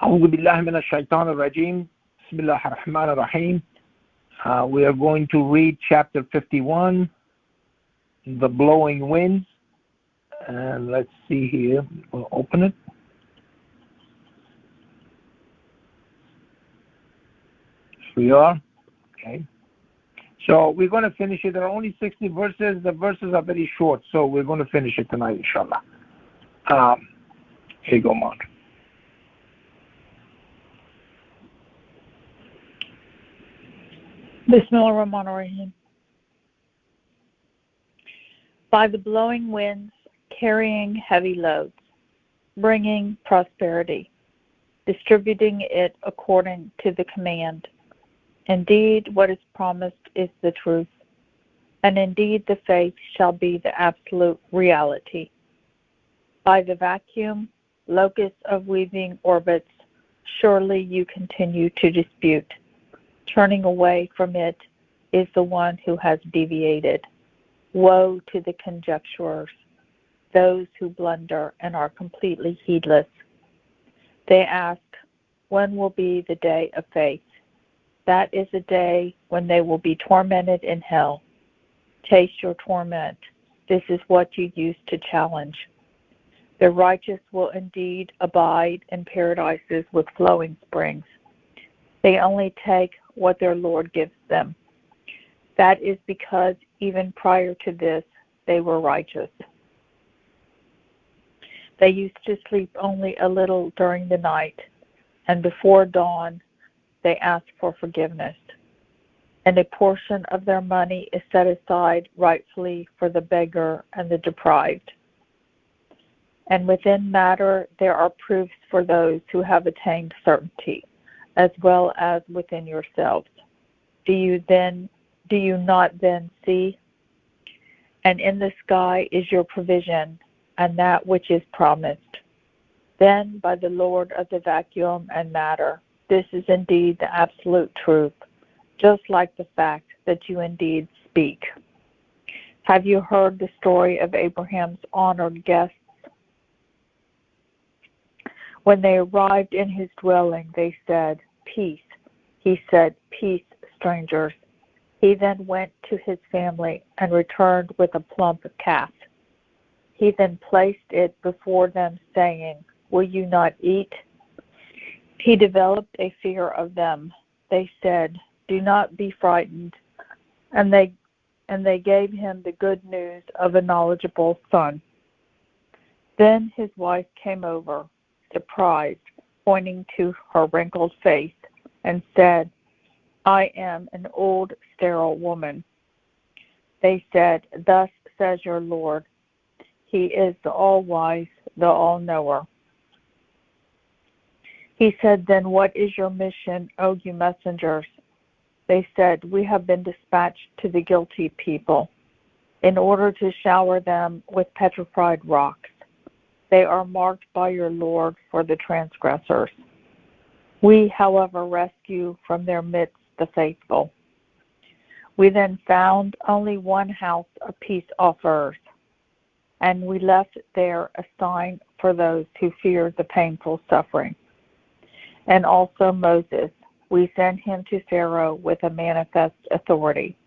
أعوذ بالله من الشيطان الرجيم. بسم الله الرحمن الرحيم. We are going to read chapter 51, the blowing winds. And let's see here. We'll open it. Here we are. Okay. So we're going to finish it. There are only 60 verses. The verses are very short, so we're going to finish it tonight, inshallah. Here you go, Mark. Bismillahirrahmanirrahim. By the blowing winds, carrying heavy loads, bringing prosperity, distributing it according to the command. Indeed, what is promised is the truth, and indeed the faith shall be the absolute reality. By the vacuum, locus of weaving orbits, surely you continue to dispute. Turning away from it is the one who has deviated. Woe to the conjecturers, those who blunder and are completely heedless. They ask, when will be the day of faith? That is a day when they will be tormented in hell. Taste your torment. This is what you used to challenge. The righteous will indeed abide in paradises with flowing springs. They only take what their Lord gives them. That is because even prior to this, they were righteous. They used to sleep only a little during the night, and before dawn, they asked for forgiveness. And a portion of their money is set aside rightfully for the beggar and the deprived. And within matter, there are proofs for those who have attained certainty, as well as within yourselves. Do you not then see? And in the sky is your provision, and that which is promised. Then by the Lord of the vacuum and matter, this is indeed the absolute truth, just like the fact that you indeed speak. Have you heard the story of Abraham's honored guests? When they arrived in his dwelling, they said, peace. He said, peace, strangers. He then went to his family and returned with a plump calf. He then placed it before them, saying, will you not eat? He developed a fear of them. They said, do not be frightened. And they gave him the good news of a knowledgeable son. Then his wife came over, surprised, pointing to her wrinkled face, and said, I am an old, sterile woman. They said, thus says your Lord, He is the all-wise, the all-knower. He said, then what is your mission, O you messengers? They said, we have been dispatched to the guilty people in order to shower them with petrified rocks. They are marked by your Lord for the transgressors. We, however, rescue from their midst the faithful. We then found only one house of peace offerers, and we left there a sign for those who fear the painful suffering. And also Moses, we sent him to Pharaoh with a manifest authority.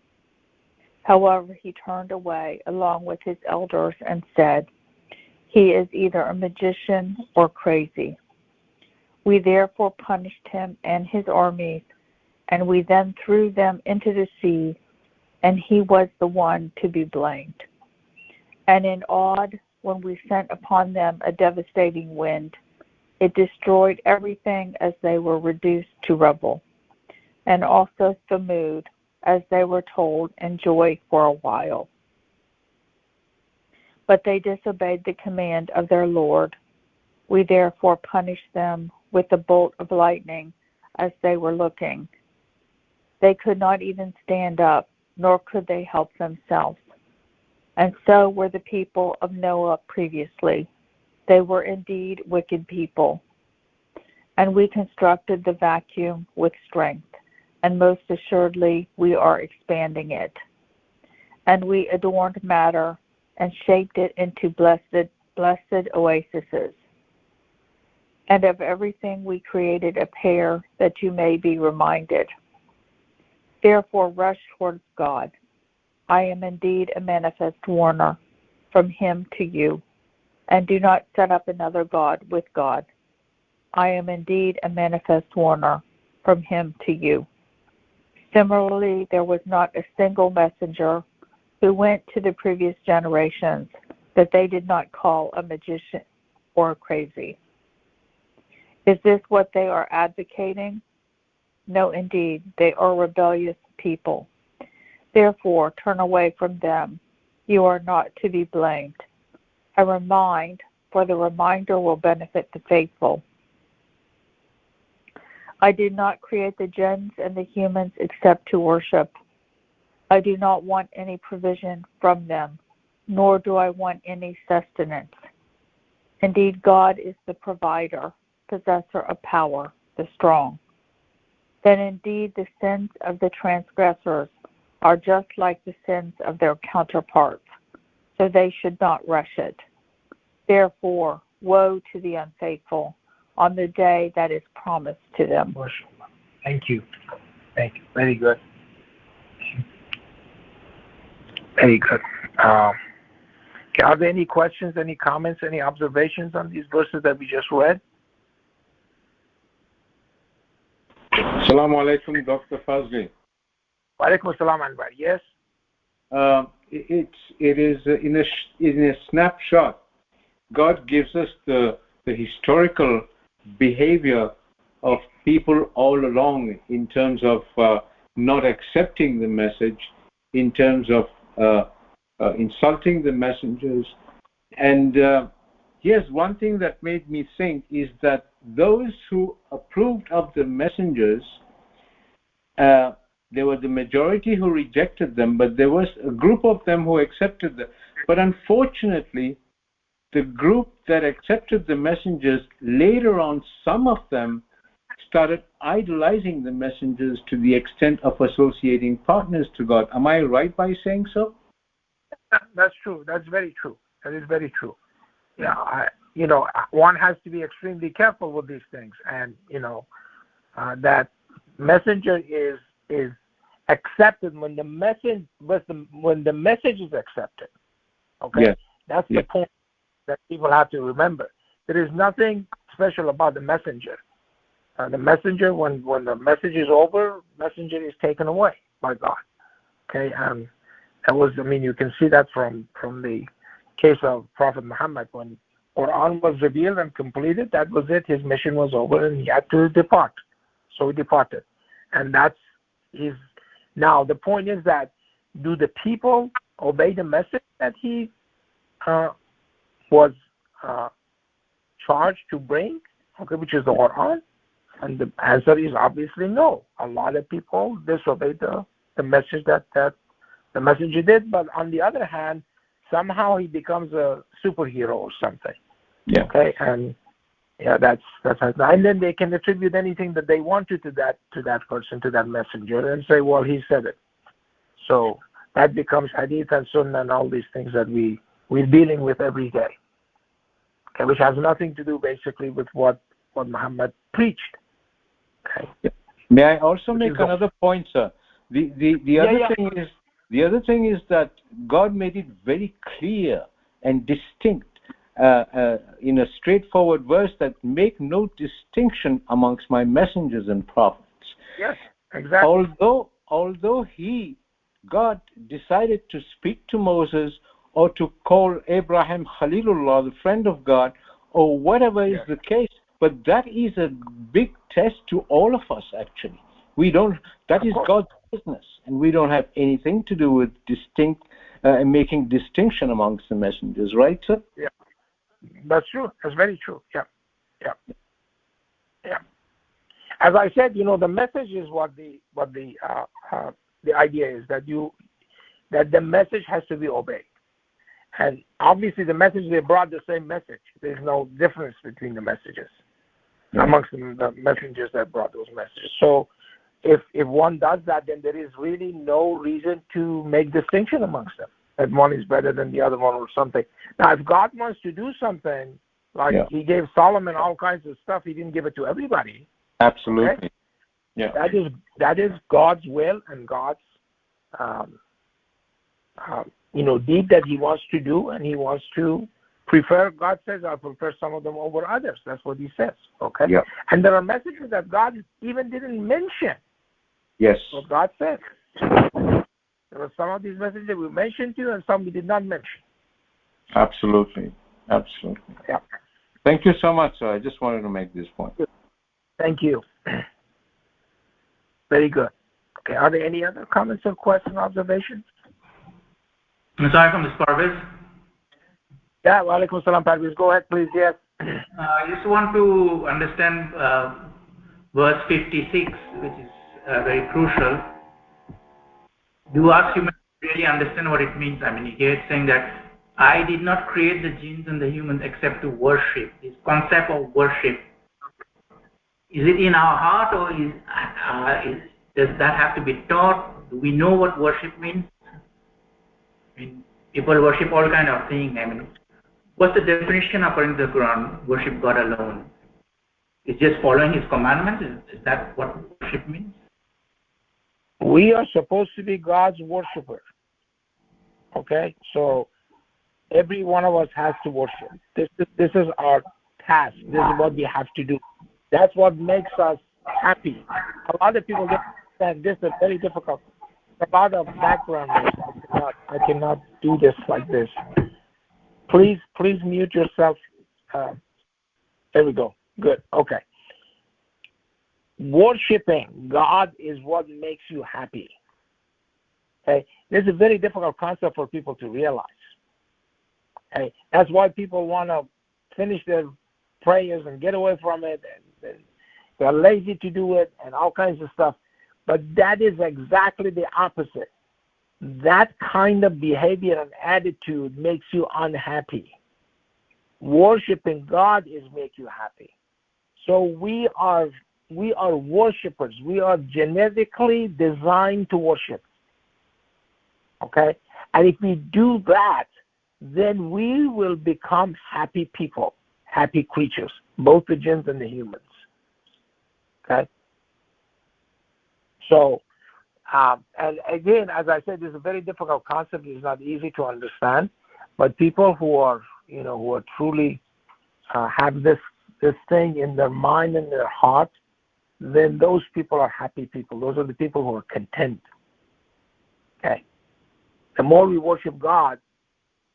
However, he turned away along with his elders and said, he is either a magician or crazy. We therefore punished him and his armies, and we then threw them into the sea, and he was the one to be blamed. And in Od, when we sent upon them a devastating wind, it destroyed everything as they were reduced to rubble. And also Thamud, as they were told, enjoy for a while. But they disobeyed the command of their Lord. We therefore punished them with a bolt of lightning as they were looking. They could not even stand up, nor could they help themselves. And so were the people of Noah previously. They were indeed wicked people. And we constructed the vacuum with strength, and most assuredly we are expanding it. And we adorned matter and shaped it into blessed oases. and of everything we created a pair, that you may be reminded. Therefore rush towards God. I am indeed a manifest warner from him to you, and do not set up another God with God. I am indeed a manifest warner from him to you. Similarly, there was not a single messenger who went to the previous generations that they did not call a magician or crazy. Is this what they are advocating? No, indeed, they are rebellious people. Therefore, turn away from them. You are not to be blamed. I remind, for the reminder will benefit the faithful. I did not create the jinns and the humans except to worship. I do not want any provision from them, nor do I want any sustenance. Indeed, God is the provider, possessor of power, the strong. Then indeed the sins of the transgressors are just like the sins of their counterparts, so they should not rush it. Therefore, woe to the unfaithful on the day that is promised to them. Thank you. Thank you. Very good. Very good. Are there any questions, any comments, any observations on these verses that we just read? Assalamu alaikum, Dr. Fazely. Wa alaikum assalam, Anwar. Yes? It is in a snapshot. God gives us the historical behavior of people all along in terms of not accepting the message, in terms of insulting the messengers. And yes, one thing that made me think is that those who approved of the messengers, there were the majority who rejected them, but there was a group of them who accepted them. But unfortunately, the group that accepted the messengers, later on, some of them started idolizing the messengers to the extent of associating partners to God. Am I right by saying so? That's true. That's very true. That is very true. Yeah, one has to be extremely careful with these things, and that messenger is accepted when the message is accepted. Okay, yes. That's the point that people have to remember. There is nothing special about the messenger. The messenger, when the message is over, messenger is taken away by God. Okay, you can see that from the case of Prophet Muhammad. When Quran was revealed and completed, that was it. His mission was over and he had to depart. So he departed. And that's his. Now, the point is that, do the people obey the message that he was charged to bring, which is the Quran? And the answer is obviously no. A lot of people disobeyed the message that the messenger did, but on the other hand, somehow he becomes a superhero or something. Yeah. Okay, and that's and then they can attribute anything that they want to that person, to that messenger, and say, well, he said it. So that becomes hadith and sunnah and all these things that we're dealing with every day. Okay, which has nothing to do basically with what Muhammad preached. Okay. Yeah. May I also make another point, sir? The other thing is that God made it very clear and distinct in a straightforward verse that make no distinction amongst my messengers and prophets. Yes, exactly. Although God decided to speak to Moses or to call Abraham Khalilullah, the friend of God, or whatever is the case, but that is a big test to all of us, actually. That is God's business, and we don't have anything to do with making distinction amongst the messengers, right, sir? Yeah, that's true. That's very true. Yeah. As I said, the message is what the idea is, that the message has to be obeyed, and obviously the message, they brought the same message. There's no difference between the messages amongst the messengers that brought those messages. So if one does that, then there is really no reason to make distinction amongst them, that one is better than the other one or something. Now, if God wants to do something, Like he gave Solomon all kinds of stuff. He didn't give it to everybody. Absolutely. Okay? Yeah. That is God's will and God's deed that he wants to do, and he wants to prefer. God says, "I'll prefer some of them over others." That's what he says. Okay. Yeah. And there are messages that God even didn't mention. Yes. What God said. There were some of these messages that we mentioned to you, and some we did not mention. Absolutely. Yeah. Thank you so much, sir. I just wanted to make this point. Thank you. Very good. Okay. Are there any other comments or questions, observations? I'm sorry, from this Parvez. Yeah, wa alaikum salam, Parvez. Go ahead, please. Yes. I just want to understand verse 56, which is very crucial. Do us humans really understand what it means? I mean, here it's saying that I did not create the jinns and the humans except to worship. This concept of worship, is it in our heart, or does that have to be taught? Do we know what worship means? I mean, people worship all kind of things. I mean, what's the definition according to the Quran? Worship God alone. It's just following His commandments. Is that what worship means? We are supposed to be God's worshiper. Okay, so every one of us has to worship. This is our task. This is what we have to do. That's what makes us happy. A lot of people don't understand this is very difficult. A lot of background noise. I cannot do this like this. Please mute yourself. There we go. Good. Okay. Worshipping God is what makes you happy. Okay, this is a very difficult concept for people to realize. Okay, that's why people want to finish their prayers and get away from it, and they're lazy to do it, and all kinds of stuff. But that is exactly the opposite. That kind of behavior and attitude makes you unhappy. Worshipping God is make you happy. So we are worshipers. We are genetically designed to worship. Okay? And if we do that, then we will become happy people, happy creatures, both the jinns and the humans. Okay? So, and again, as I said, this is a very difficult concept. It's not easy to understand. But people who are truly have this thing in their mind and their heart, then those people are happy people. Those are the people who are content. Okay. The more we worship God,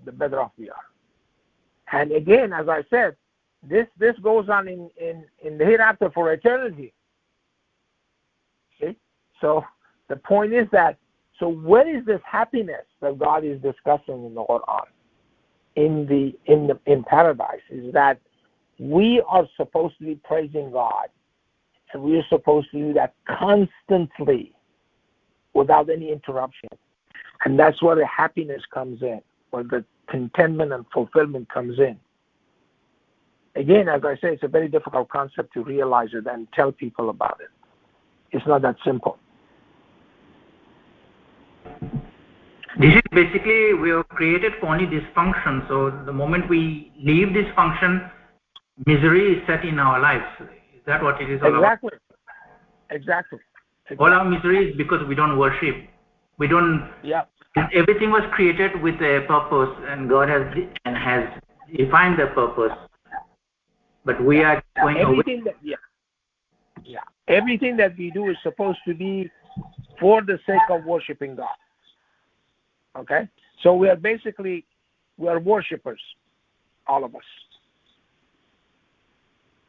the better off we are. And again, as I said, this goes on in the hereafter for eternity. See? So the point is that, so what is this happiness that God is discussing in the Quran, in paradise? Is that we are supposed to be praising God, and we are supposed to do that constantly, without any interruption. And that's where the happiness comes in, where the contentment and fulfillment comes in. Again, as I say, it's a very difficult concept to realize it and tell people about it. It's not that simple. This is basically, we are created for only this function. So the moment we leave this function, misery is set in our lives. Is that what it is all about? Exactly. All our misery is because we don't worship. We don't. Yeah. Everything was created with a purpose, and God has defined the purpose. But we are going everything away. Everything that we do is supposed to be for the sake of worshiping God. Okay? So we are worshipers, all of us.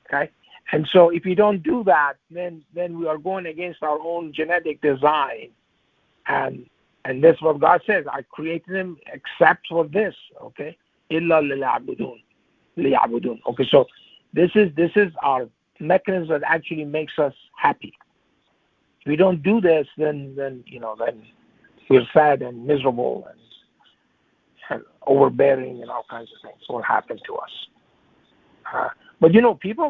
Okay? And so if you don't do that, then we are going against our own genetic design. And that's what God says. I created them except for this. Okay? Illa liya'budun. Okay, so this is our mechanism that actually makes us happy. If we don't do this, then we're sad and miserable and overbearing, and all kinds of things will happen to us. But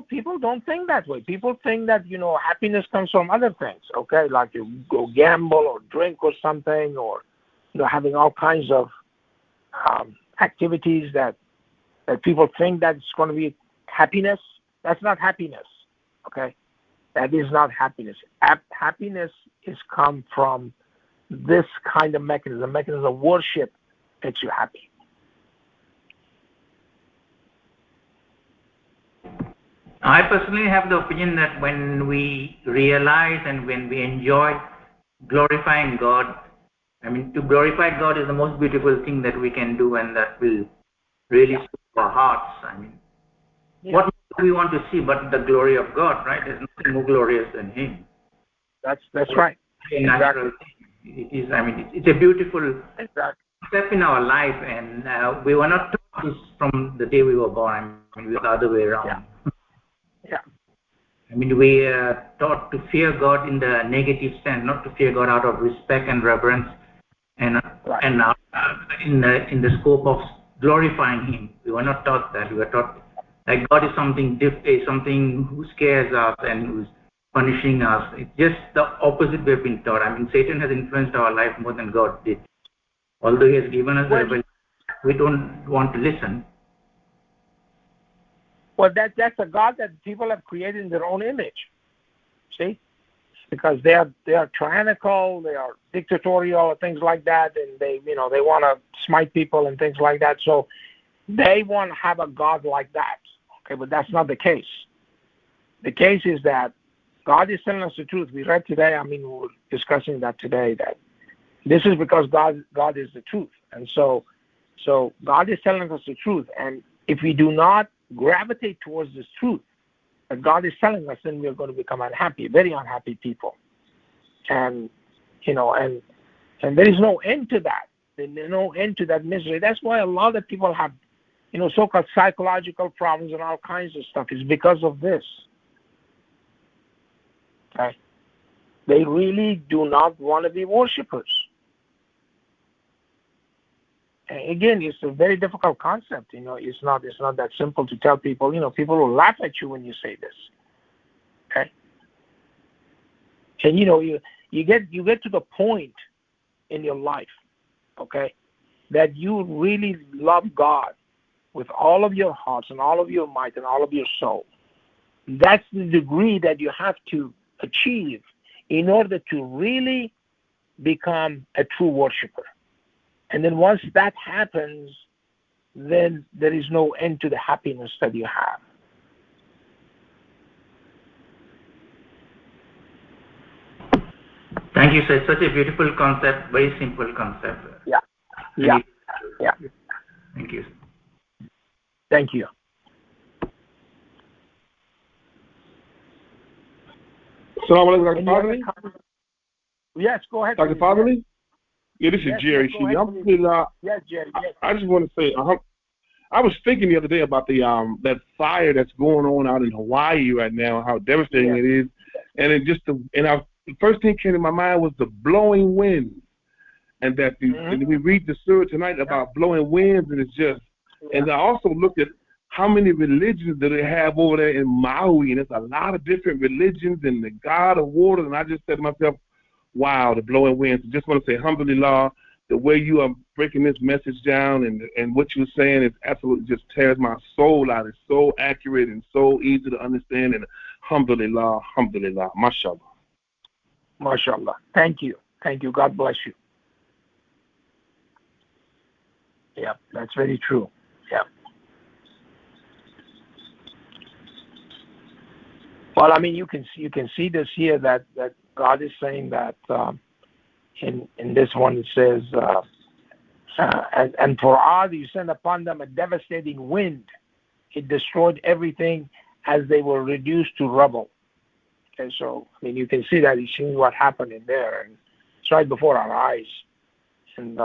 people don't think that way. People think that happiness comes from other things. Okay, like you go gamble or drink or something, or having all kinds of activities that people think that it's going to be happiness. That's not happiness. Okay, that is not happiness. Happiness is come from this kind of mechanism. Mechanism of worship makes you happy. I personally have the opinion that when we realize and when we enjoy glorifying God, I mean, to glorify God is the most beautiful thing that we can do, and that will really soothe our hearts. I mean, what do we want to see but the glory of God, right? There's nothing more glorious than Him. That's right. Natural thing. It is. I mean, it's a beautiful step in our life, and we were not taught this from the day we were born. I mean, we were the other way around. Yeah. I mean, we are taught to fear God in the negative sense, not to fear God out of respect and reverence, and in the scope of glorifying Him. We were not taught that. We were taught that God is something who scares us and who's punishing us. It's just the opposite we've been taught. I mean, Satan has influenced our life more than God did. Although He has given us revelation, we don't want to listen. Well, that's a God that people have created in their own image. See, because they are tyrannical, they are dictatorial, things like that, and they want to smite people and things like that. So they want to have a God like that. Okay, but that's not the case. The case is that God is telling us the truth. We read today. I mean, we were discussing that today. That this is because God is the truth, and so God is telling us the truth. And if we do not gravitate towards this truth that God is telling us, then we are going to become unhappy, very unhappy people. And and there is no end to that. There's no end to that misery. That's why a lot of people have, so-called psychological problems and all kinds of stuff. Is because of this. Okay, they really do not want to be worshipers. Again, it's a very difficult concept. It's not that simple to tell people. People will laugh at you when you say this. Okay. And you get to the point in your life, okay, that you really love God with all of your hearts and all of your might and all of your soul. That's the degree that you have to achieve in order to really become a true worshiper. And then once that happens, then there is no end to the happiness that you have. Thank you, sir. It's such a beautiful concept, very simple concept. Yeah. Thank you. Thank you. Assalamu alaikum, Dr. Fazely. Yes, go ahead. Dr. Fazely? Yeah, this is Jerry. Yes, Jerry. Yes. I just want to say, I was thinking the other day about the that fire that's going on out in Hawaii right now, how devastating it is, and the first thing came to my mind was the blowing winds, and that and we read the surah tonight about blowing winds, and it's just, and I also looked at how many religions do they have over there in Maui, and it's a lot of different religions and the God of water, and I just said to myself, wow, the blowing winds. I just want to say, alhamdulillah, the way you are breaking this message down and what you're saying is absolutely just tears my soul out. It's so accurate and so easy to understand. And alhamdulillah, mashallah. Mashallah. Thank you. God bless you. Yeah, that's very true. Yeah. Well, I mean, you can see this here that God is saying that in this one it says, and for Ad you sent upon them a devastating wind. It destroyed everything as they were reduced to rubble. Okay, so I mean you can see that. You see what happened in there, and it's right before our eyes. And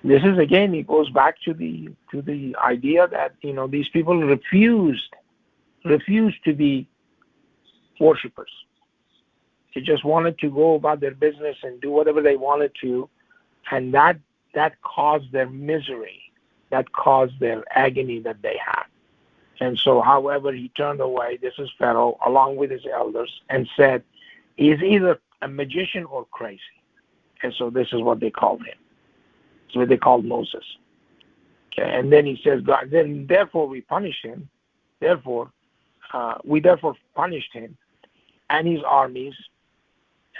this is again, it goes back to the idea that these people refused to be worshippers. They just wanted to go about their business and do whatever they wanted to, and that caused their misery, that caused their agony that they had. And so, however, he turned away, this is Pharaoh, along with his elders, and said, he's either a magician or crazy. And so this is what they called him. It's what they called Moses. Okay, and then he says, God, then therefore we punish him. Therefore, we punished him and his armies,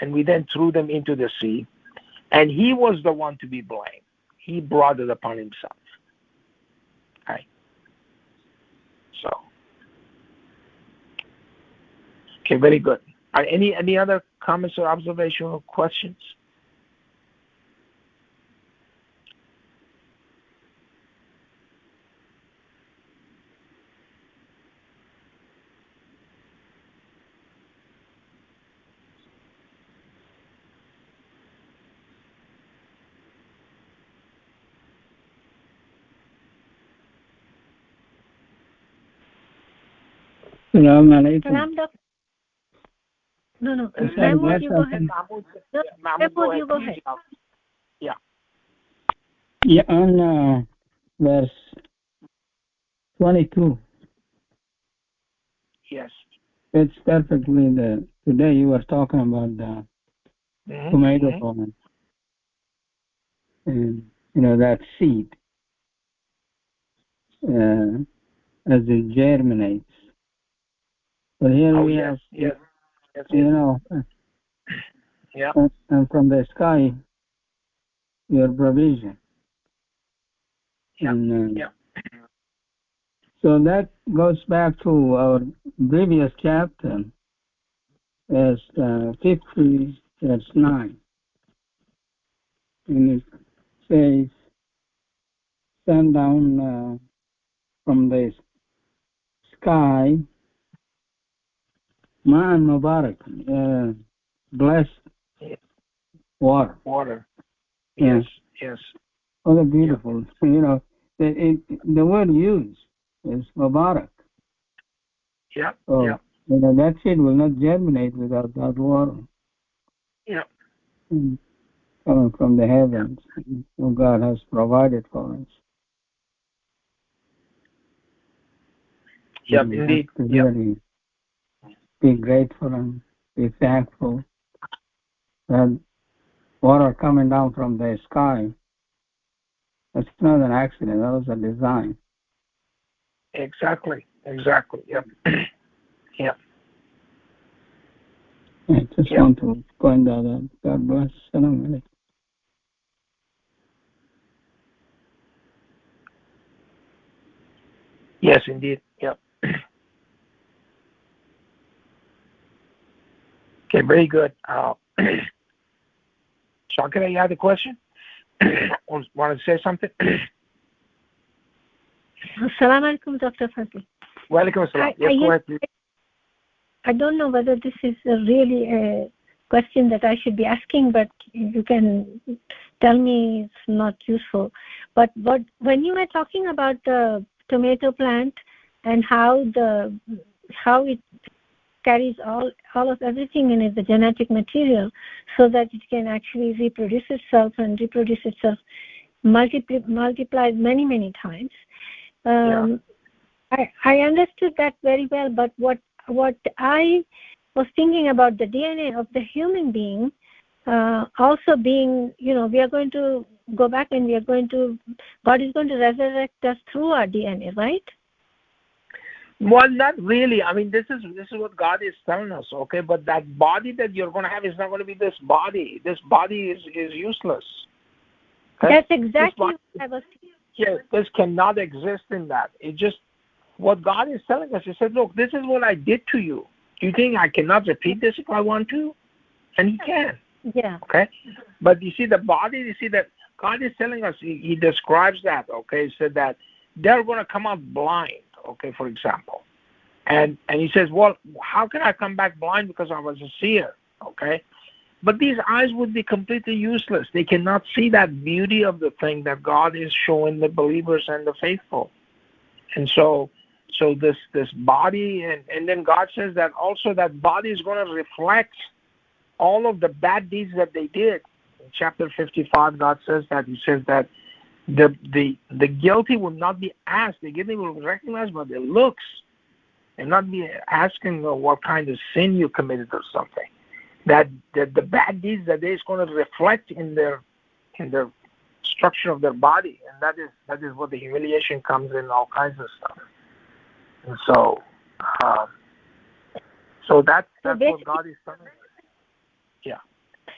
and we then threw them into the sea. And he was the one to be blamed. He brought it upon himself. Okay. So, okay, very good. Any other comments or observations or questions? Salam alaikum. Salam, Doctor. No. Sorry, Mahmoud, you go ahead. Mahmoud, you go ahead. Yeah. Yeah, on verse 22. Yes. It's perfectly today you were talking about the tomato plant. And, that seed, as it germinates. But here we have, yes. Yeah. And from the sky, your provision. Yeah. And, so that goes back to our previous chapter, as 50, verse 9. And it says, send down from the sky, Ma'an Mubarak, blessed water. Water. Yes. Oh, beautiful. The word used is Mubarak. Yeah. So, that seed will not germinate without that water. Yeah. Coming from the heavens, who God has provided for us. Yep, indeed. To really be grateful and be thankful that water coming down from the sky, that's not an accident, that was a design. Exactly. Yep. Yep. I just want to point that out. God bless. Salam alaikum. Yes, indeed. Yep. Okay, very good. Shankara, you had a question? Want to say something? Assalamu alaikum, Dr. Fazely. Welcome, assalam. Yes, go ahead, please. I don't know whether this is really a question that I should be asking, but you can tell me it's not useful. But when you were talking about the tomato plant and how it carries all of everything in it, the genetic material, so that it can actually reproduce itself multiplied many times. I understood that very well, but what I was thinking about the DNA of the human being also being, we are going to go back and God is going to resurrect us through our DNA, right? Well, not really. I mean, this is what God is telling us, okay? But that body that you're going to have is not going to be this body. This body is useless. Okay? That's exactly what I was thinking. Yeah, this cannot exist in that. It just, what God is telling us, He said, look, this is what I did to you. Do you think I cannot repeat this if I want to? And He can. Yeah. Okay? But you see the body, you see that God is telling us, He describes that, okay? He said that they're going to come out blind, okay, for example. And He says, well, how can I come back blind because I was a seer, okay? But these eyes would be completely useless. They cannot see that beauty of the thing that God is showing the believers and the faithful. And so this body, and then God says that also that body is going to reflect all of the bad deeds that they did. In chapter 55, God says that. He says that the guilty will not be asked. The guilty will recognize by their looks and not be asking what kind of sin you committed or something. That the bad deeds that is going to reflect in their structure of their body, and that is where the humiliation comes in, all kinds of stuff. And so that's what God is telling us. Yeah.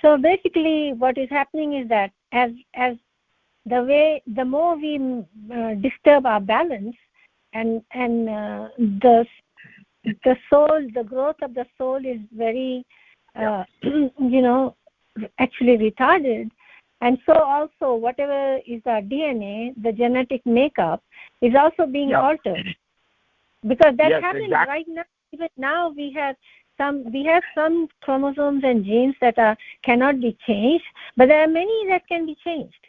So basically, what is happening is that as the more we disturb our balance, and the soul, the growth of the soul is very actually retarded, and so also whatever is our DNA, the genetic makeup, is also being altered, because that's happening right now. Even now we have some chromosomes and genes that cannot be changed, but there are many that can be changed.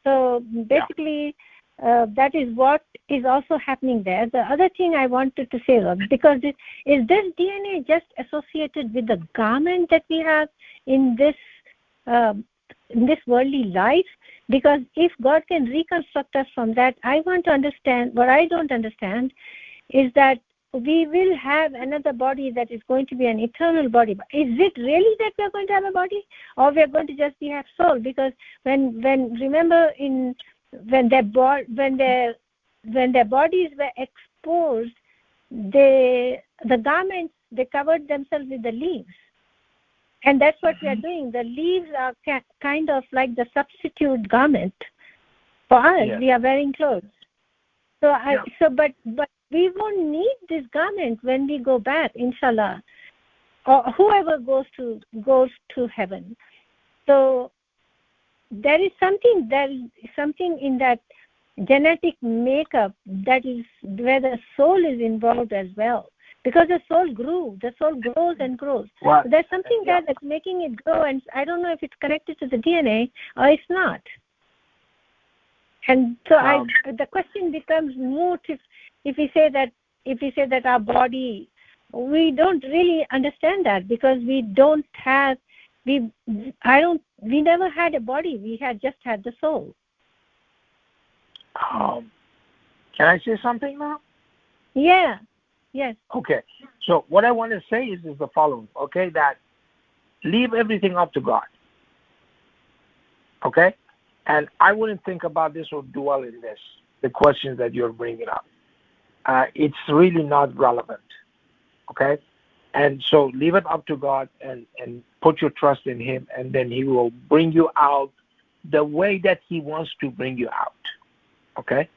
So basically, that is what is also happening there. The other thing I wanted to say, because is this DNA just associated with the garment that we have in this worldly life? Because if God can reconstruct us from that, I want to understand. What I don't understand is that we will have another body that is going to be an eternal body. Is it really that we are going to have a body, or we are going to just have soul? Because when remember when their bodies were exposed, the garments, they covered themselves with the leaves, and that's what we are doing. The leaves are kind of like the substitute garment for us. Yes. We are wearing clothes. But we won't need this garment when we go back, inshallah, or whoever goes to heaven. So there is something in that genetic makeup that is where the soul is involved as well, because the soul grows and grows. Right. So there's something there that's making it grow, and I don't know if it's connected to the DNA or it's not. And so the question becomes moot if we say that our body, we don't really understand that, because we never had a body. We just had the soul. Can I say something now? Yeah. Yes. Okay. So what I want to say is the following. Okay, that leave everything up to God. Okay. And I wouldn't think about this or dwell in this, the questions that you're bringing up. It's really not relevant, okay? And so leave it up to God and put your trust in Him, and then He will bring you out the way that He wants to bring you out, okay?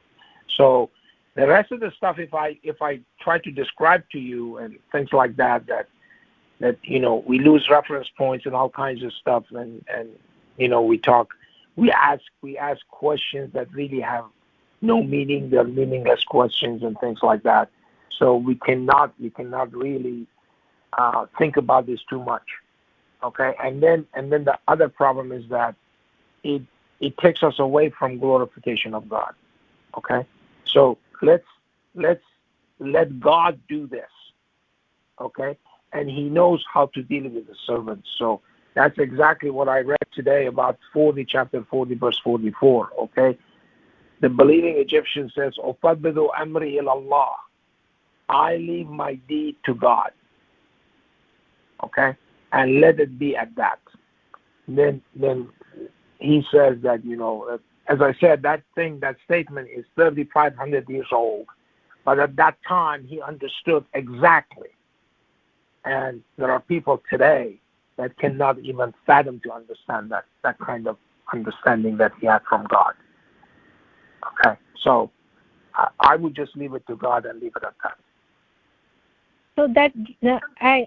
So the rest of the stuff, if I try to describe to you and things like that we lose reference points and all kinds of stuff, and we ask questions that really have no meaning. They're meaningless questions and things like that. So we cannot really think about this too much. Okay, and then the other problem is that it takes us away from glorification of God. Okay, so let's let God do this. Okay, and He knows how to deal with the servants. So that's exactly what I read today about chapter 40, verse 44, okay? The believing Egyptian says, "Ufadbidu amri ila Allah." I leave my deed to God, okay? And let it be at that. Then he says that, as I said, that statement is 3,500 years old. But at that time, he understood exactly. And there are people today that cannot even fathom to understand that kind of understanding that he had from God. Okay, so I would just leave it to God and leave it at that. So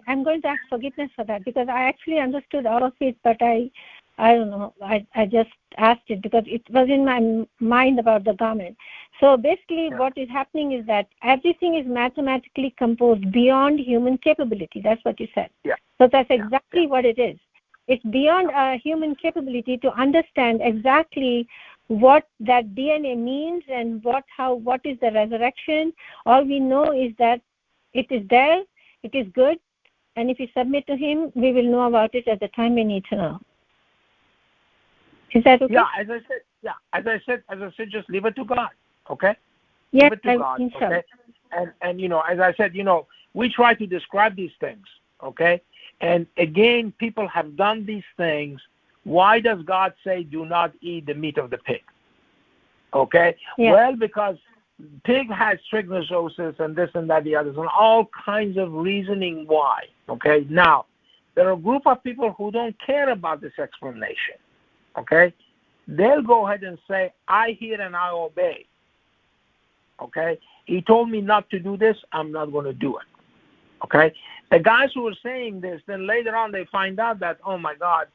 I'm going to ask forgiveness for that, because I actually understood all of it, but I don't know. I just asked it because it was in my mind about the garment. So basically what is happening is that everything is mathematically composed beyond human capability. That's what you said. Yeah. So that's exactly what it is. It's beyond our human capability to understand exactly what that DNA means and what is the resurrection. All we know is that it is there, it is good, and if we submit to Him, we will know about it at the time we need to know. Is that okay? Yeah, as I said, just leave it to God. Okay? Yes, leave it to God. Okay? And as I said, we try to describe these things. Okay? And again, people have done these things Why does God say do not eat the meat of the pig? Okay? Yeah. Well, because pig has trichinosis and this and that, the others, and all kinds of reasoning why. Okay? Now, there are a group of people who don't care about this explanation. Okay? They'll go ahead and say, I hear and I obey. Okay? He told me not to do this, I'm not going to do it. Okay? The guys who are saying this, then later on they find out that, oh my God,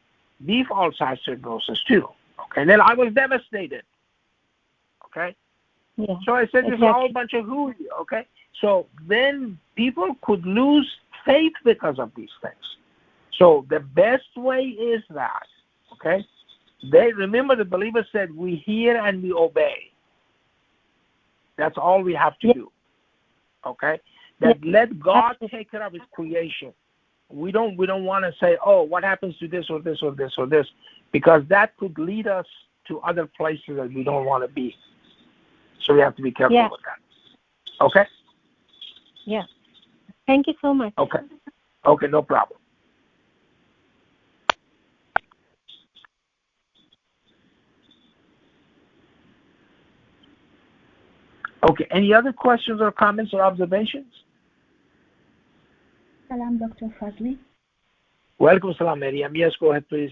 beef also has trichinosis too. Okay? Then I was devastated. Okay? Yeah. So I said, Exactly. this is all a bunch of hooey. Okay? So then people could lose faith because of these things. So the best way is that, okay? They remember the believer said, we hear and we obey. That's all we have to do. Okay? That let God take care of his creation. We don't want to say, oh, what happens to this or this or this or this, because that could lead us to other places that we don't want to be. So we have to be careful with that. Okay? Yeah. Thank you so much. Okay. Okay, no problem. Okay, any other questions or comments or observations? Salam, Dr. Fazely. Welcome, Salam, Miriam. Yes, go ahead, please.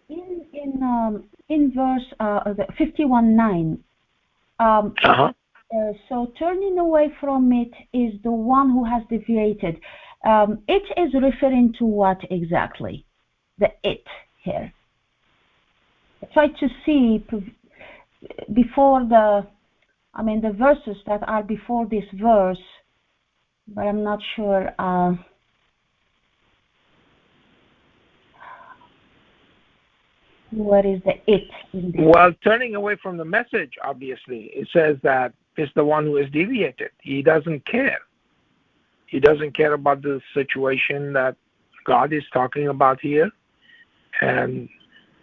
In verse 51:9, so turning away from it is the one who has deviated. It is referring to what exactly? The it here. I try to see before the verses that are before this verse, but I'm not sure. What is the it in this? Well, turning away from the message, obviously, it says that it's the one who is deviated. He doesn't care. He doesn't care about the situation that God is talking about here. And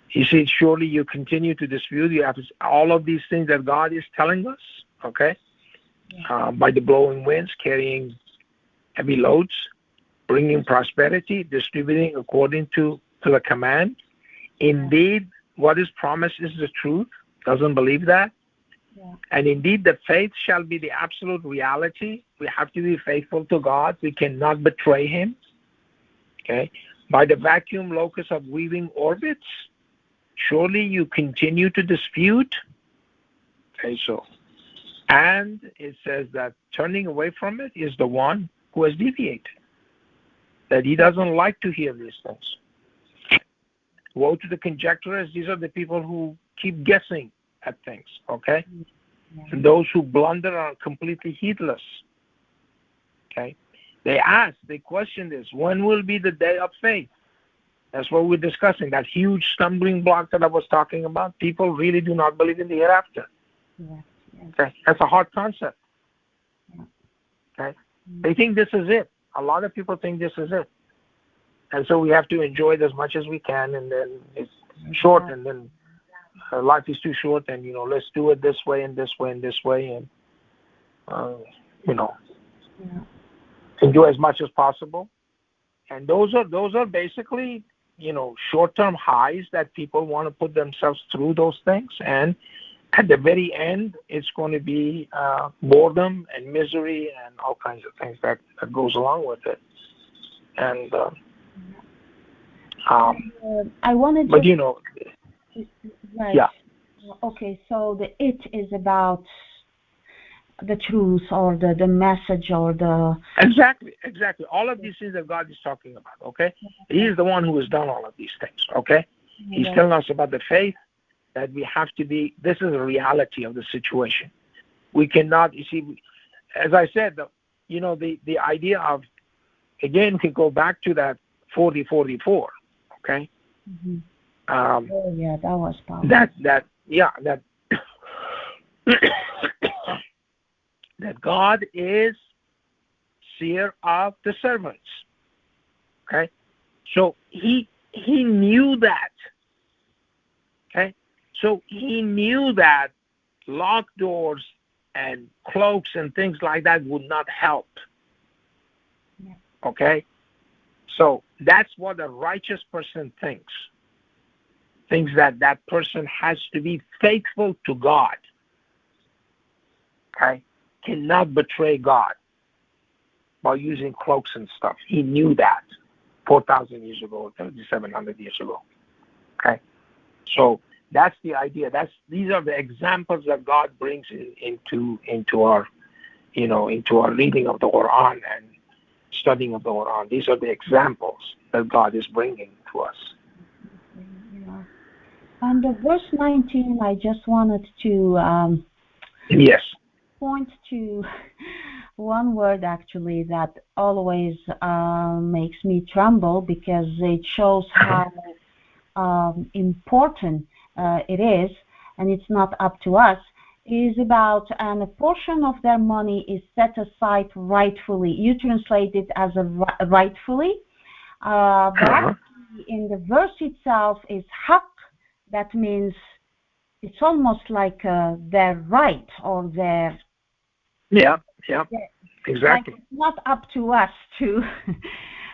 he said, surely you continue to dispute. You have all of these things that God is telling us, okay? By the blowing winds, carrying heavy loads, bringing prosperity, distributing according to the command. Indeed, what is promised is the truth. Doesn't believe that. Yeah. And indeed, the faith shall be the absolute reality. We have to be faithful to God. We cannot betray him. Okay? By the vacuum locus of weaving orbits, surely you continue to dispute. Okay, so, and it says that turning away from it is the one who has deviated. That he doesn't like to hear these things. Woe to the conjecturers. These are the people who keep guessing at things, okay? Yeah. And those who blunder are completely heedless, okay? They question this, when will be the day of faith? That's what we're discussing, that huge stumbling block that I was talking about. People really do not believe in the hereafter. Yeah. Okay? That's a hard concept. Yeah. Okay? They think this is it. A lot of people think this is it. And so we have to enjoy it as much as we can, and then it's short, and then life is too short, and, let's do it this way and this way and this way, and, enjoy as much as possible. And those are basically, short-term highs that people want to put themselves through those things. And at the very end, it's going to be boredom and misery and all kinds of things that goes along with it. And I wanted to... But, right. Yeah. Okay, so the it is about the truth or the message or the... Exactly. All of these things that God is talking about, okay? He is the one who has done all of these things, okay? He's telling us about the faith, that we have to be, this is the reality of the situation. We cannot, as I said, the idea of, again, we go back to that 40-44, okay? Mm-hmm. That was powerful. That that God is seer of the servants. Okay? So he knew that. Okay? So he knew that locked doors and cloaks and things like that would not help. Yeah. Okay? So that's what a righteous person thinks. thinks that that person has to be faithful to God. Okay? Cannot betray God by using cloaks and stuff. He knew that 4,000 years ago, 3,700 years ago. Okay? So that's the idea. These are the examples that God brings into our reading of the Quran and studying of the Quran. These are the examples that God is bringing to us. Yeah. And verse 19, I just wanted to yes, point to one word actually that always makes me tremble, because it shows how important it is, and it's not up to us, is about and a portion of their money is set aside rightfully. You translate it as a rightfully, but in the verse itself is haq. That means it's almost like their right or their exactly. Like it's not up to us to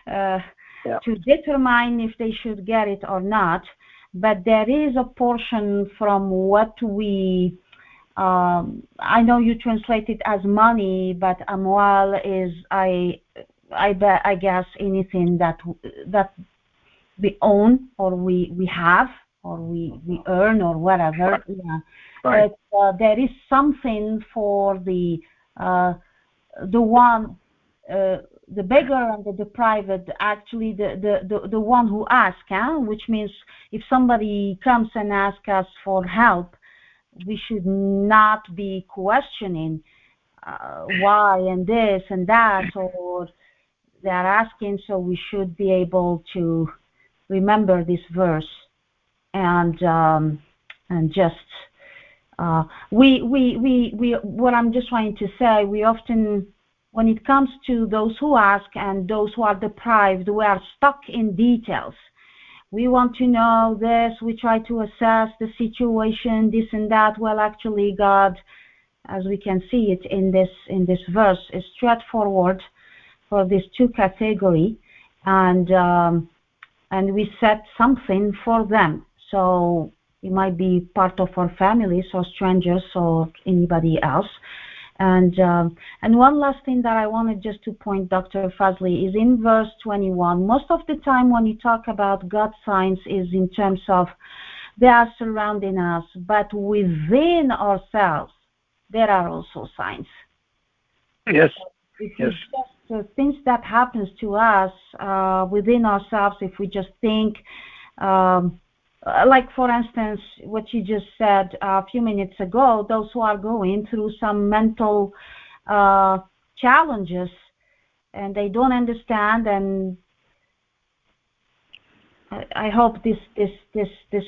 to determine if they should get it or not, but there is a portion from what we I know you translate it as money, but amwal is I guess anything that we own or we have or we earn or whatever. Yeah. Right. But there is something for the one, the beggar and the deprived, actually the one who asks, which means if somebody comes and asks us for help, we should not be questioning why and this and that, or they're asking, so we should be able to remember this verse and just what I'm just trying to say, we often, when it comes to those who ask and those who are deprived, we are stuck in details. We want to know this, we try to assess the situation, this and that. Well, actually, God, as we can see it in this verse, is straightforward for these two categories, and we set something for them. So it might be part of our families or strangers or anybody else. And one last thing that I wanted just to point, Dr. Fazely, is in verse 21. Most of the time when you talk about God's signs is in terms of they are surrounding us, but within ourselves there are also signs. Yes. If you just things that happens to us within ourselves, if we just think, like for instance, what you just said a few minutes ago, those who are going through some mental challenges and they don't understand, and I hope this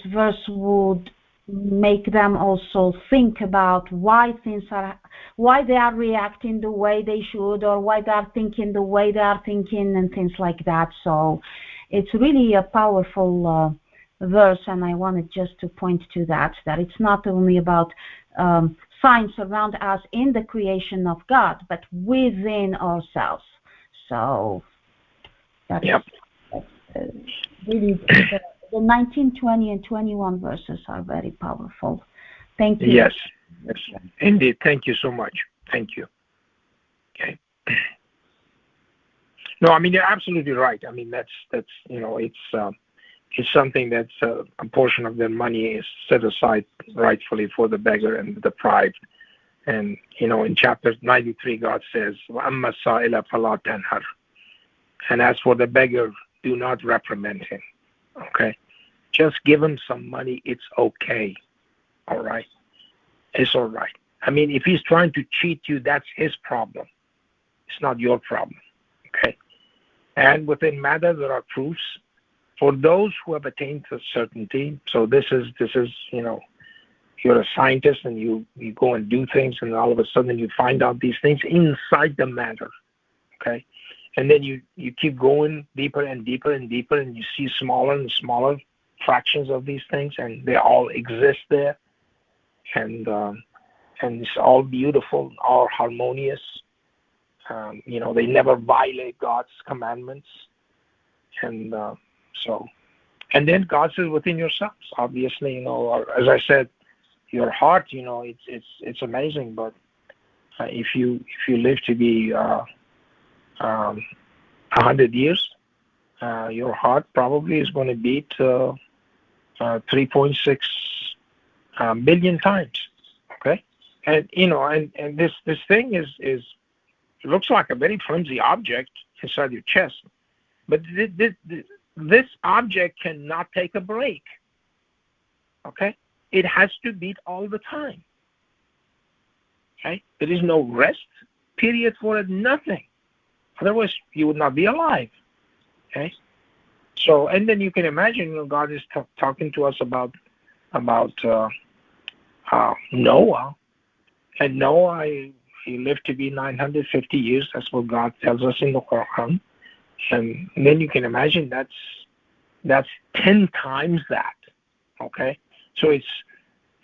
verse would make them also think about why they are reacting the way they should, or why they are thinking the way they are thinking, and things like that. So it's really a powerful verse, and I wanted just to point to that it's not only about signs around us in the creation of God, but within ourselves. So that's really the 19, 20, and 21 verses are very powerful. Thank you. Yes, indeed. Thank you so much. Thank you. Okay. No, I mean, you're absolutely right. I mean, that's it's something that's a portion of their money is set aside rightfully for the beggar and the deprived. And, in chapter 93, God says, وَأَمَّا السَّائِلَ فَلَا تَنْهَرْ. And as for the beggar, do not reprimand him. Okay? Just give him some money. It's okay. All right? It's all right. I mean, if he's trying to cheat you, that's his problem. It's not your problem. Okay? And within matter, there are proofs. For those who have attained to certainty, so this is you're a scientist and you go and do things, and all of a sudden you find out these things inside the matter, okay? And then you keep going deeper and deeper and deeper, and you see smaller and smaller fractions of these things, and they all exist there, and it's all beautiful, all harmonious. They never violate God's commandments, and so And then God says within yourselves, obviously, or as I said, your heart, it's amazing. But if you live to be 100 years, your heart probably is going to beat 3.6 billion times. Okay, and and this thing is looks like a very flimsy object inside your chest, but this object cannot take a break. Okay, it has to beat all the time. Okay, there is no rest period for it. Nothing. Otherwise, you would not be alive. Okay, so and then you can imagine, God is talking to us about Noah, and Noah he lived to be 950 years. That's what God tells us in the Quran, and then you can imagine that's 10 times that. Okay, so it's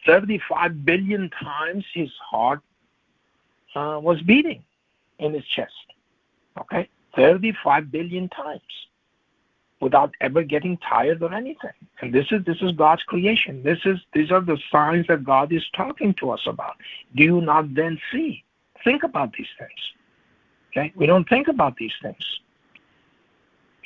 35 billion times his heart was beating in his chest. Okay, 35 billion times without ever getting tired or anything. And this is God's creation. These are the signs that God is talking to us about. Do you not then see? Think about these things. Okay, we don't think about these things.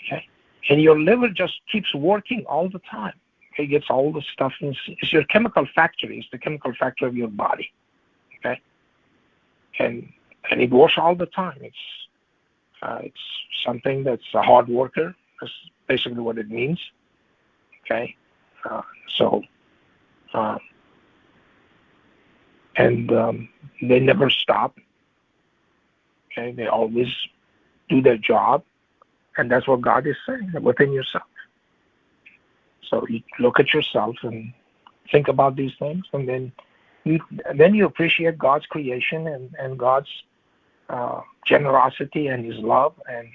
Okay, and your liver just keeps working all the time. It gets all the stuff. It's your chemical factory. It's the chemical factory of your body. Okay, and it works all the time. It's something that's a hard worker. That's basically what it means. Okay, they never stop. Okay, they always do their job, and that's what God is saying within yourself. So you look at yourself and think about these things, and then you appreciate God's creation and God's generosity and His love, and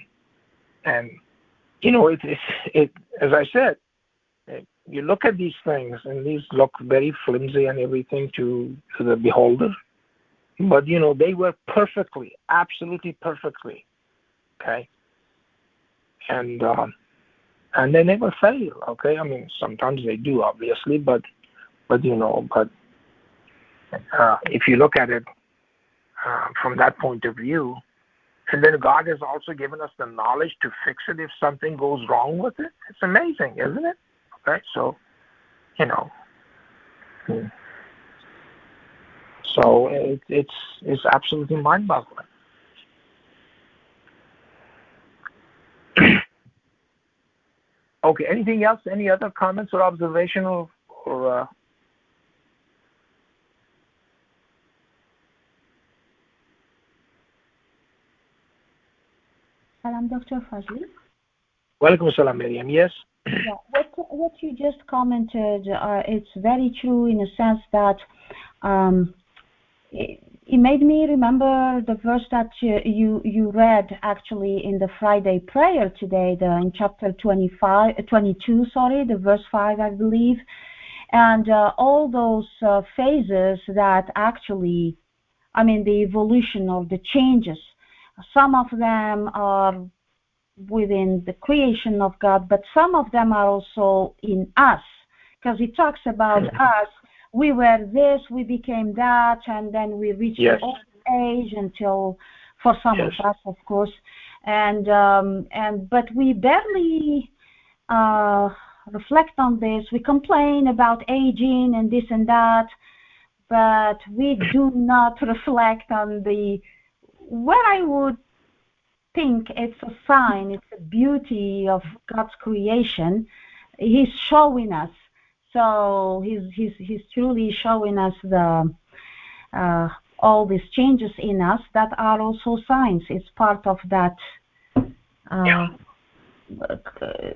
it as I said, you look at these things and these look very flimsy and everything to the beholder, but they were perfectly, absolutely perfectly, okay, and they never fail. Okay, I mean sometimes they do, obviously, but if you look at it from that point of view. And then God has also given us the knowledge to fix it if something goes wrong with it. It's amazing, isn't it? Okay, so, so it's absolutely mind-boggling. Okay, anything else? Any other comments or observation or Salam, Dr. Fazely. Welcome, Salam, Miriam. Yes. Yeah, what you just commented, it's very true in a sense that it made me remember the verse that you read actually in the Friday prayer today, in chapter 22, the verse 5, I believe, and all those phases that actually, the evolution of the changes. Some of them are within the creation of God, but some of them are also in us, because it talks about us. We were this, we became that, and then we reached the old age until, for some of us, of course, but we barely reflect on this. We complain about aging and this and that, but we do not reflect on what I would think it's a sign, it's a beauty of God's creation. He's showing us. So he's truly showing us all these changes in us that are also signs. It's part of that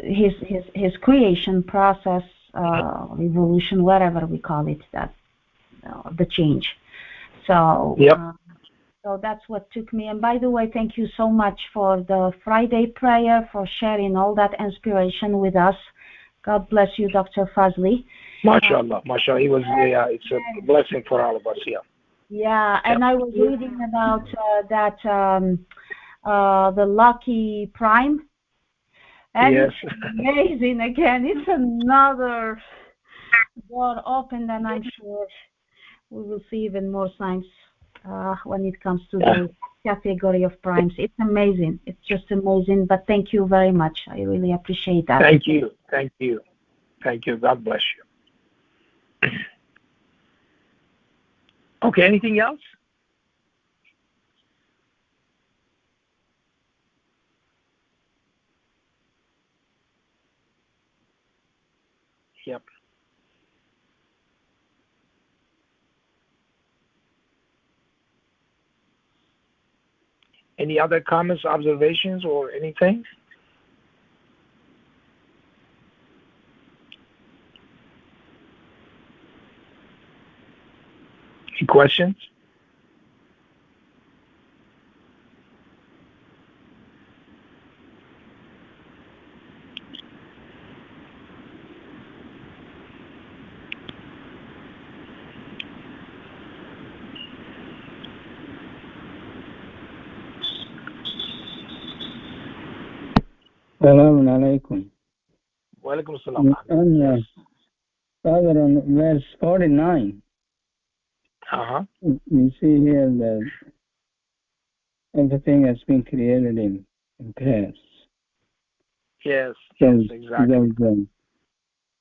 his creation process, evolution, whatever we call it, that the change. So. So that's what took me. And by the way, thank you so much for the Friday prayer, for sharing all that inspiration with us. God bless you, Dr. Fazely. MashaAllah, MashaAllah. It's a blessing for all of us, Yeah, and I was reading about the Lucky Prime, And Yes. it's amazing again. It's another door opened, and I'm sure we will see even more signs when it comes to the category of primes. It's amazing. It's just amazing. But thank you very much. I really appreciate that. Thank you. Thank you. Thank you. God bless you. Okay, anything else? Yep. Any other comments, observations, or anything? Any questions? Assalamu alaikum. Walaikum salam. Father, on verse 49, we see here that everything has been created in pairs. Yes, exactly.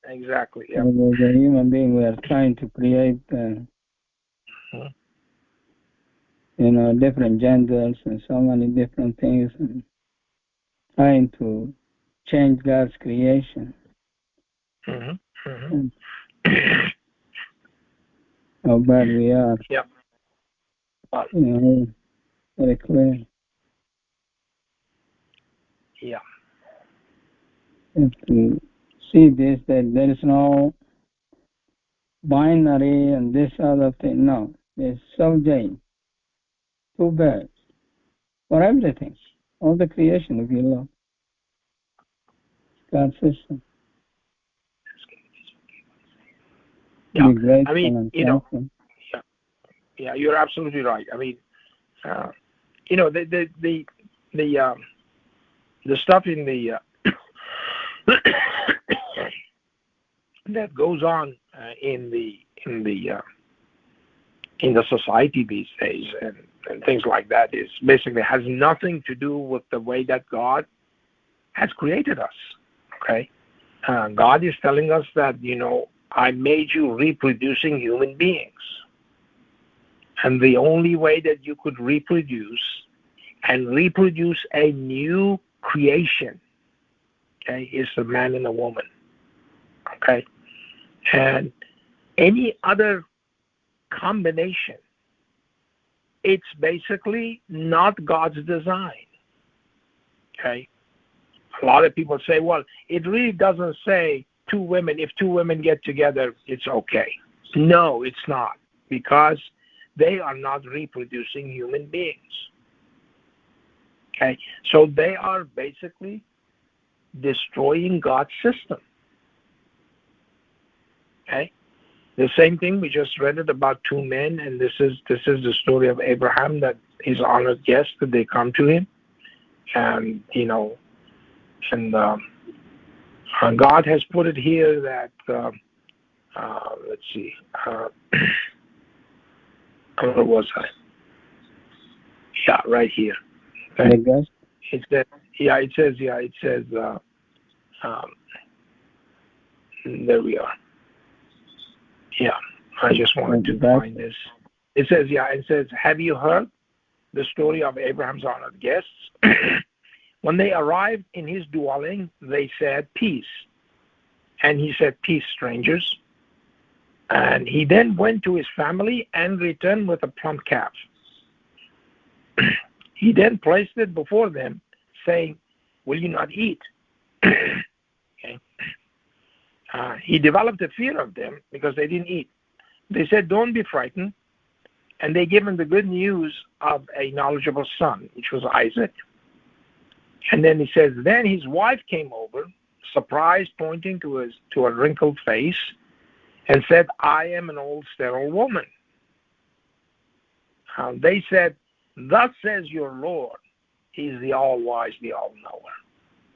Exactly, yeah. As a human being, we are trying to create, different genders and so many different things, and trying to change God's creation. And how bad we are. Yep. Very clear. Yeah. If to see this, that there is no binary and this other thing. No, there's subject, two birds, for everything, all the creation, if you love. God's system. Yeah, I mean, yeah, you're absolutely right. I mean, the stuff in the that goes on in the society these days and things like that is basically has nothing to do with the way that God has created us. Okay, God is telling us that I made you reproducing human beings, and the only way that you could reproduce a new creation, okay, is a man and a woman. Okay, and any other combination, it's basically not God's design. Okay, a lot of people say, well, it really doesn't say two women. If two women get together, it's okay. No, it's not, because they are not reproducing human beings. Okay, so they are basically destroying God's system. Okay, the same thing, we just read it about two men, and this is the story of Abraham, that his honored guests, that they come to him, and God has put it here that let's see, where was I? Yeah, right here. Okay. It says there we are. Yeah, I just wanted to find this. It says, have you heard the story of Abraham's honored guests? When they arrived in his dwelling, they said, peace. And he said, peace, strangers. And he then went to his family and returned with a plump calf. He then placed it before them, saying, will you not eat? Okay. He developed a fear of them because they didn't eat. They said, don't be frightened. And they gave him the good news of a knowledgeable son, which was Isaac. And then he says, then his wife came over, surprised, pointing to a wrinkled face, and said, I am an old sterile woman. They said, thus says your Lord, he's the all-wise, the all-knower.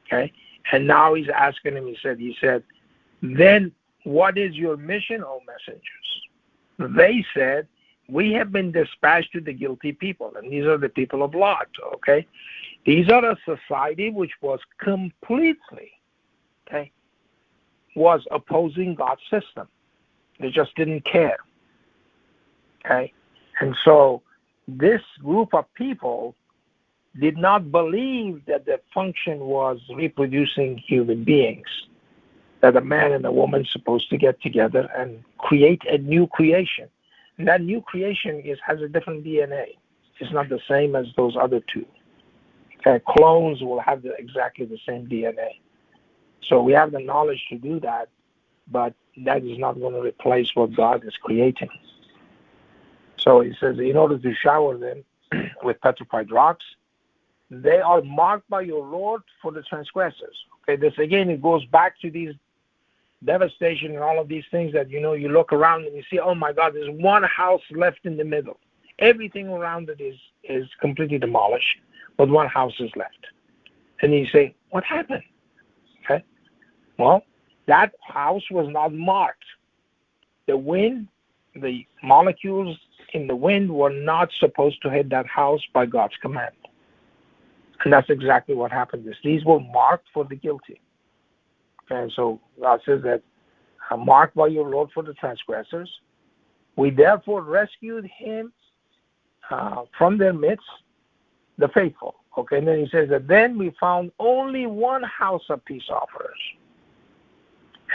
Okay? And now he's asking him, he said, then what is your mission, O messengers? They said, we have been dispatched to the guilty people, and these are the people of Lot, okay? These are a society which was completely, okay, was opposing God's system. They just didn't care, okay? And so this group of people did not believe that the function was reproducing human beings, that a man and a woman supposed to get together and create a new creation. And that new creation has a different DNA. It's not the same as those other two. Okay? Clones will have exactly the same DNA. So we have the knowledge to do that, but that is not going to replace what God is creating. So he says, in order to shower them with petrified rocks, they are marked by your Lord for the transgressors. Okay, this again, it goes back to these devastation and all of these things that, you look around and you see, oh my God, there's one house left in the middle. Everything around it is completely demolished, but one house is left. And you say, what happened? Okay, well, that house was not marked. The wind, the molecules in the wind were not supposed to hit that house by God's command. And that's exactly what happened. These were marked for the guilty. And so God says that, marked by your Lord for the transgressors. We therefore rescued him from their midst, the faithful. Okay, and then he says that then we found only one house of peace offerers.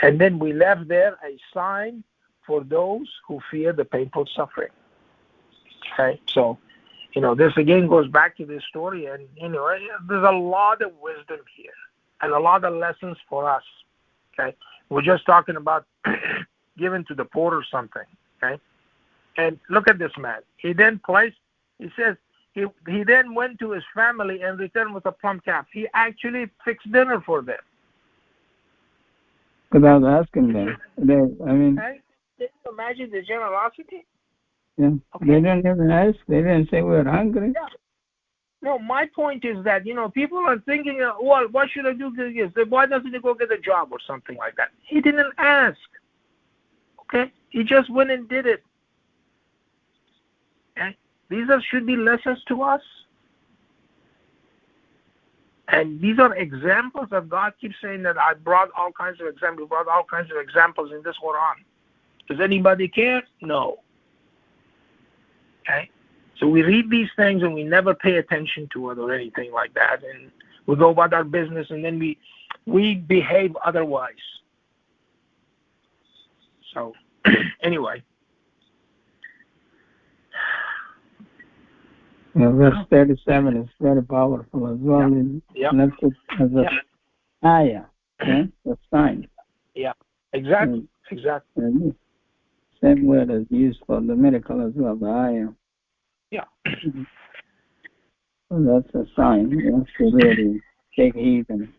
And then we left there a sign for those who fear the painful suffering. Okay, so, this again goes back to this story, and, there's a lot of wisdom here and a lot of lessons for us. Okay, we're just talking about giving to the poor or something. Okay, and look at this man. He says, he then went to his family and returned with a plum cap. He actually fixed dinner for them. Without asking them. Okay? Can you imagine the generosity? Yeah. Okay. They didn't even ask. They didn't say we're hungry. Yeah. No, my point is that, people are thinking, well, what should I do to this? Why doesn't he go get a job or something like that? He didn't ask. Okay? He just went and did it. Okay? These should be lessons to us. And these are examples that God keeps saying that I brought all kinds of examples. Brought all kinds of examples in this Quran. Does anybody care? No. Okay? So we read these things and we never pay attention to it or anything like that. And we go about our business and then we behave otherwise. So, anyway. Yeah, verse 37 is very powerful as well. Yeah. And that's as a ayah, okay? A sign. Yeah, exactly. Exactly. And same word is used for the miracle as well, the ayah. Yeah. So that's a sign. You have to really take heed and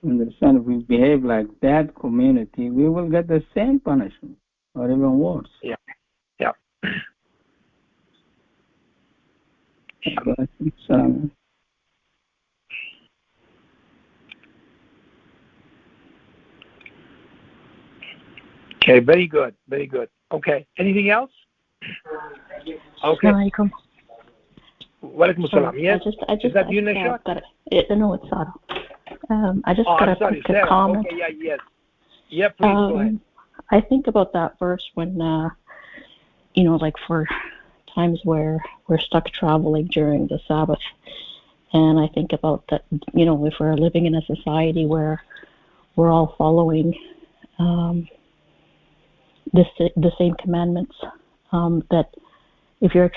understand if we behave like that community, we will get the same punishment or even worse. Yeah. Yeah. Okay, very good. Very good. Okay. Anything else? Okay. Assalamualaikum. Walaikum salam. Yes. Is that you, Nisha? No, it's Sarah. I just got a quick comment. Okay, yes. Yeah, please go ahead. I think about that verse when, like for times where we're stuck traveling during the Sabbath. And I think about that, if we're living in a society where we're all following the same commandments, that if you're a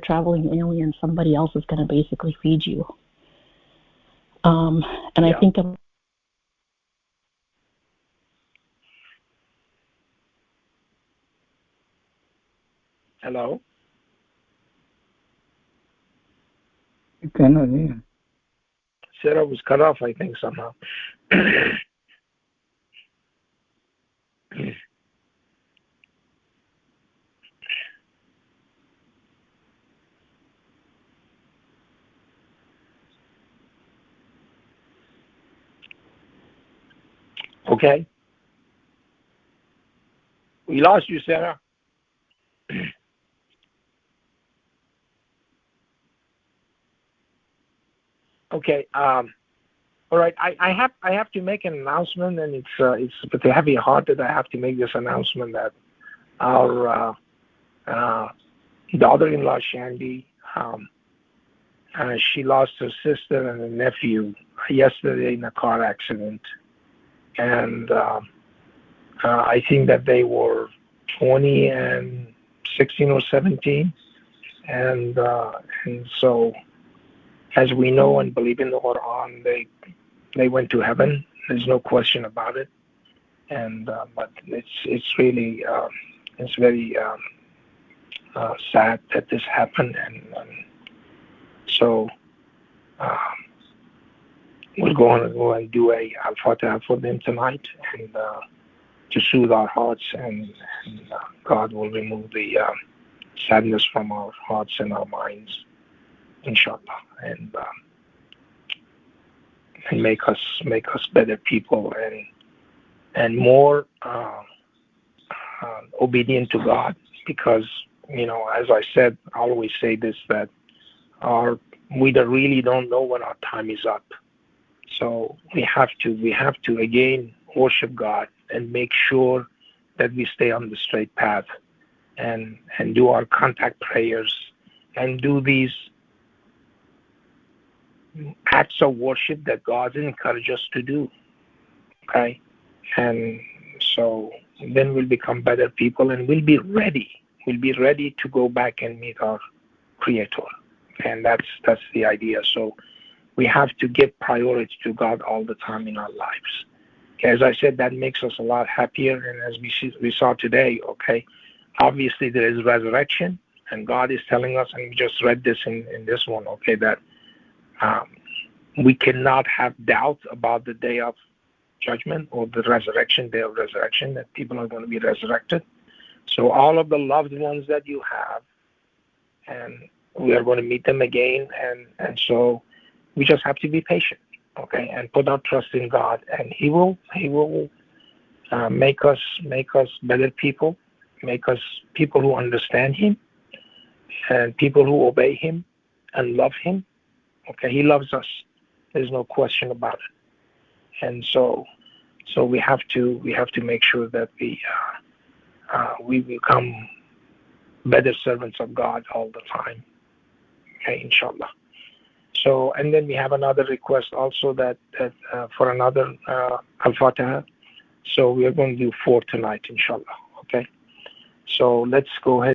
traveling alien, somebody else is going to basically feed you. I think of Hello? You cannot hear. Sarah was cut off, I think, somehow. Okay? We lost you, Sarah. Okay. All right. I have to make an announcement, and it's with a heavy heart that I have to make this announcement that our daughter-in-law Shandy, she lost her sister and a nephew yesterday in a car accident, and I think that they were 20 and 16 or 17, and so as we know and believe in the Quran, they went to heaven. There's no question about it, and but it's really it's very sad that this happened, and so we're going to go and do a al-Fatiha for them tonight, and to soothe our hearts, and God will remove the sadness from our hearts and our minds, inshallah, and make us better people and more obedient to God, because as I said, I always say this, that we really don't know when our time is up. So we have to again worship God and make sure that we stay on the straight path, and do our contact prayers and do these acts of worship that God encourages us to do. Okay? And so then we'll become better people, and we'll be ready. We'll be ready to go back and meet our Creator. And that's the idea. So we have to give priority to God all the time in our lives. Okay, as I said, that makes us a lot happier. And as we saw today, okay, obviously there is resurrection, and God is telling us, and we just read this in this one, okay, that we cannot have doubt about the day of judgment or the resurrection, day of resurrection, that people are going to be resurrected. So all of the loved ones that you have, and we are going to meet them again, and so we just have to be patient, okay, and put our trust in God, and He will make us better people, make us people who understand Him, and people who obey Him and love Him. Okay, He loves us. There's no question about it, and so we have to make sure that we become better servants of God all the time. Okay, inshallah. So, and then we have another request also that for another al-Fatiha. So we are going to do 4 tonight, inshallah. Okay. So let's go ahead.